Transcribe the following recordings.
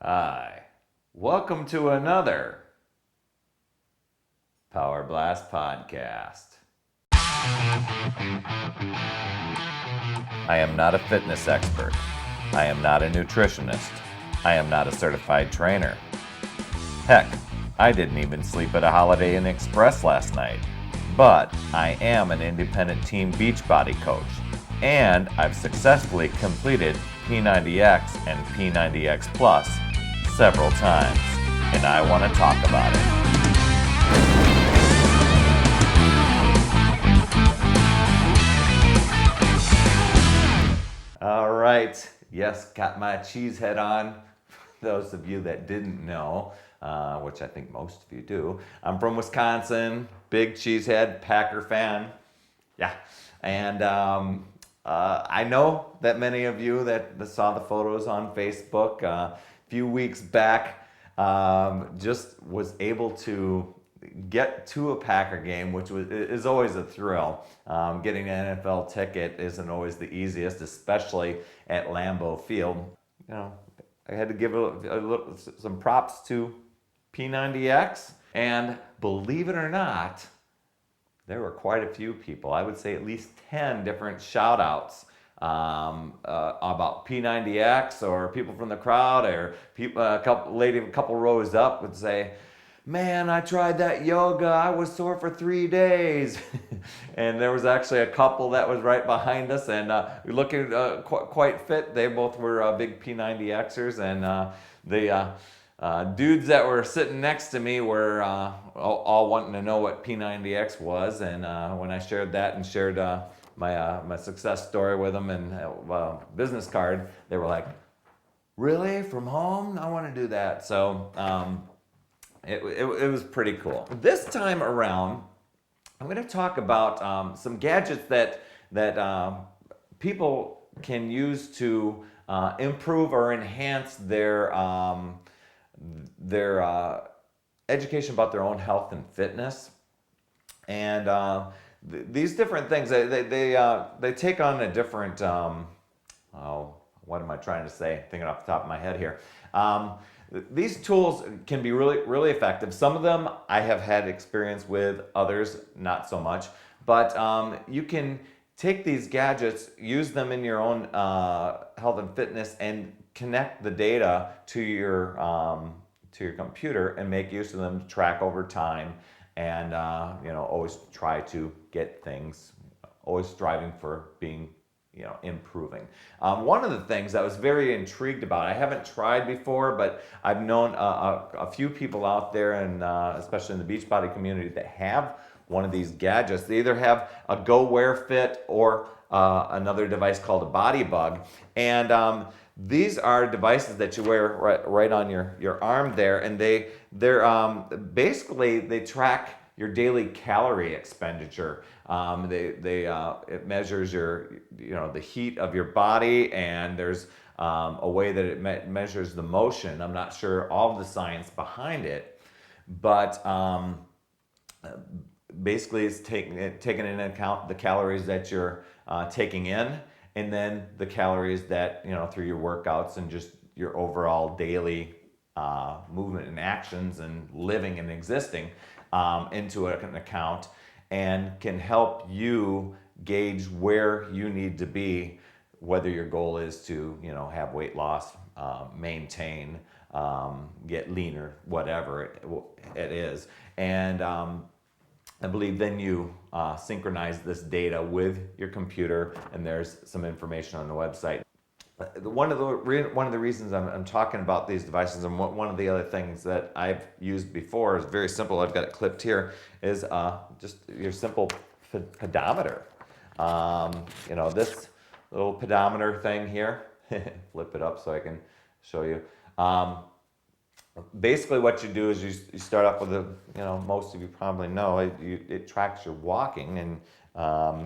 Hi, welcome to another Power Blast podcast. I am not a fitness expert. I am not a nutritionist. I am not a certified trainer. Heck, I didn't even sleep at a Holiday Inn Express last night. But I am an independent team Beachbody coach, and I've successfully completed P90X and P90X Plus several times, and I want to talk about it. All right, yes, got my cheese head on. Those of you that didn't know, which I think most of you do, I'm from Wisconsin, big cheesehead, Packer fan. Yeah, and I know that many of you that saw the photos on Facebook a few weeks back just was able to get to a Packer game, which is always a thrill. Getting an NFL ticket isn't always the easiest, especially at Lambeau Field. You know, I had to give some props to P90X, and believe it or not, there were quite a few people. I would say at least 10 different shout outs about P90X, or people from the crowd, or people, a couple rows up would say, "Man, I tried that yoga. I was sore for 3 days." And there was actually a couple that was right behind us, and looking quite fit. They both were big P90Xers, and the dudes that were sitting next to me were all wanting to know what P90X was. And when I shared that and shared my success story with them and business card, they were like, "Really? From home? I want to do that." So it was pretty cool. This time around, I'm going to talk about some gadgets that people can use to improve or enhance their education about their own health and fitness. And these different things, they take on a different, what am I trying to say? Thinking off the top of my head here. These tools can be really, really effective. Some of them I have had experience with, others not so much. But you can take these gadgets, use them in your own health and fitness, and connect the data to your computer and make use of them to track over time, and always try to get things, always striving for being improving. One of the things I was very intrigued about, I haven't tried before, but I've known a few people out there, and especially in the Beachbody community, that have one of these gadgets. They either have a Go Wear Fit or another device called a Bodybug, and these are devices that you wear right on your arm there, and they're basically they track your daily calorie expenditure. It measures the heat of your body, and there's a way that it measures the motion. I'm not sure all of the science behind it, but basically it's taking into account the calories that you're taking in, and then the calories that through your workouts and just your overall daily movement and actions and living and existing into an account, and can help you gauge where you need to be, whether your goal is to have weight loss, maintain, get leaner, whatever it is. And I believe then you synchronize this data with your computer, and there's some information on the website. One of the reasons I'm talking about these devices, and one of the other things that I've used before, is very simple. I've got it clipped here. Is just your simple pedometer. This little pedometer thing here. Flip it up so I can show you. Basically, what you do is you start off with most of you probably know it tracks your walking, and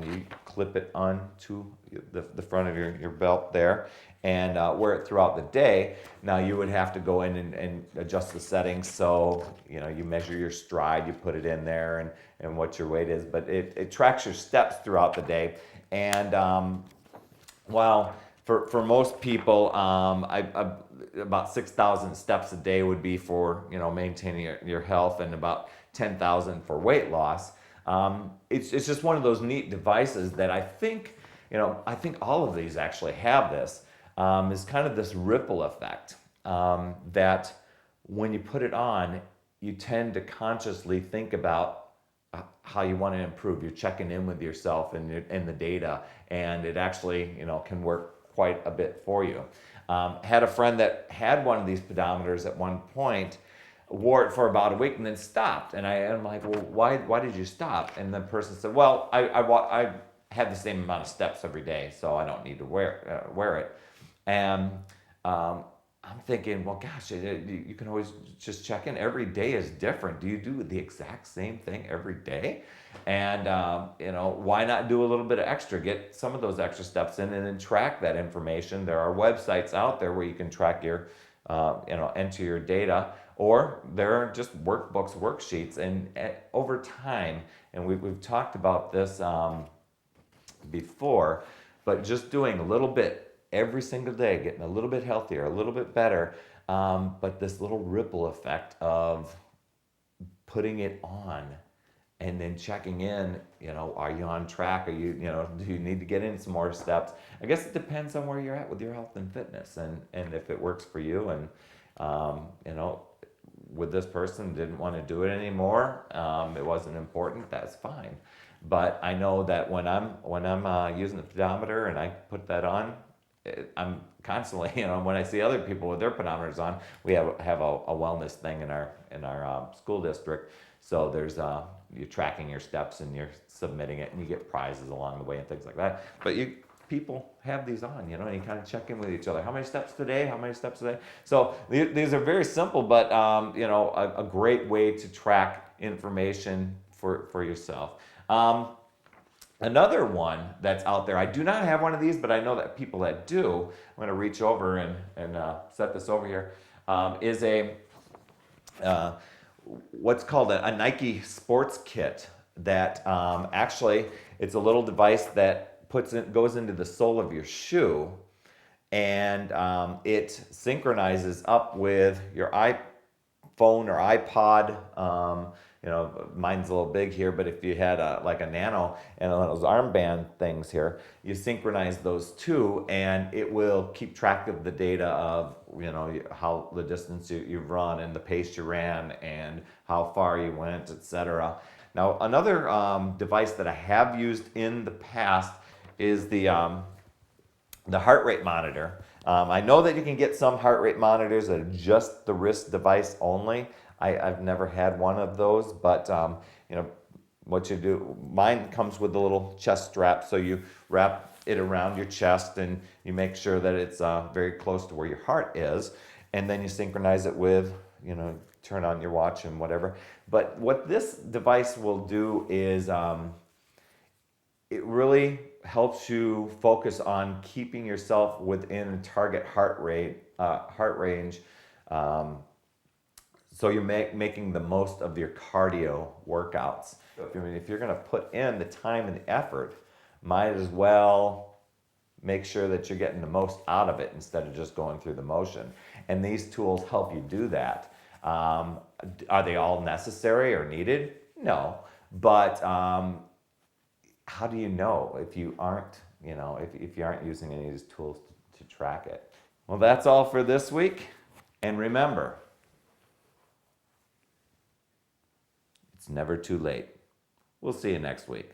you clip it onto the front of your belt there, and wear it throughout the day. Now you would have to go in and adjust the settings, so you measure your stride, you put it in there, and what your weight is, but it tracks your steps throughout the day. And while for most people, about 6,000 steps a day would be for, maintaining your health, and about 10,000 for weight loss. It's just one of those neat devices that I think all of these actually have this, is kind of this ripple effect, that when you put it on, you tend to consciously think about how you want to improve. You're checking in with yourself and the data, and it actually, can work quite a bit for you. Had a friend that had one of these pedometers at one point, wore it for about a week and then stopped. And I'm like, well, why did you stop? And the person said, well, I have the same amount of steps every day, so I don't need to wear it. And I'm thinking, well, gosh, you can always just check in. Every day is different. Do you do the exact same thing every day? And, why not do a little bit of extra? Get some of those extra steps in and then track that information. There are websites out there where you can track your, enter your data, or there are just workbooks, worksheets. And over time, and we've talked about this before, but just doing a little bit every single day, getting a little bit healthier, a little bit better, but this little ripple effect of putting it on and then checking in, are you on track? Are you, do you need to get in some more steps? I guess it depends on where you're at with your health and fitness, and if it works for you. And, with this person, didn't want to do it anymore, it wasn't important, that's fine. But I know that when I'm using the pedometer and I put that on, I'm constantly, when I see other people with their pedometers on, we have a wellness thing in our school district. So there's you're tracking your steps and you're submitting it, and you get prizes along the way and things like that. But people have these on, and you kind of check in with each other. How many steps today? How many steps today? So these are very simple, but a great way to track information for yourself. Another one that's out there, I do not have one of these, but I know that people that do, I'm going to reach over and set this over here, is what's called a Nike sports kit that actually, it's a little device that goes into the sole of your shoe, and it synchronizes up with your iPhone or iPod. Mine's a little big here, but if you had like a Nano and one of those armband things here, you synchronize those two, and it will keep track of the data of how the distance you've run and the pace you ran and how far you went, etc. Now, another device that I have used in the past is the heart rate monitor. I know that you can get some heart rate monitors that are just the wrist device only. I've never had one of those, but what you do, mine comes with a little chest strap, so you wrap it around your chest and you make sure that it's very close to where your heart is, and then you synchronize it with, turn on your watch and whatever. But what this device will do is it really helps you focus on keeping yourself within target heart range. So you're making the most of your cardio workouts. If you're going to put in the time and the effort, might as well make sure that you're getting the most out of it instead of just going through the motion. And these tools help you do that. Are they all necessary or needed? No. But how do you know if you aren't, if you aren't using any of these tools to track it? Well, that's all for this week. And remember, it's never too late. We'll see you next week.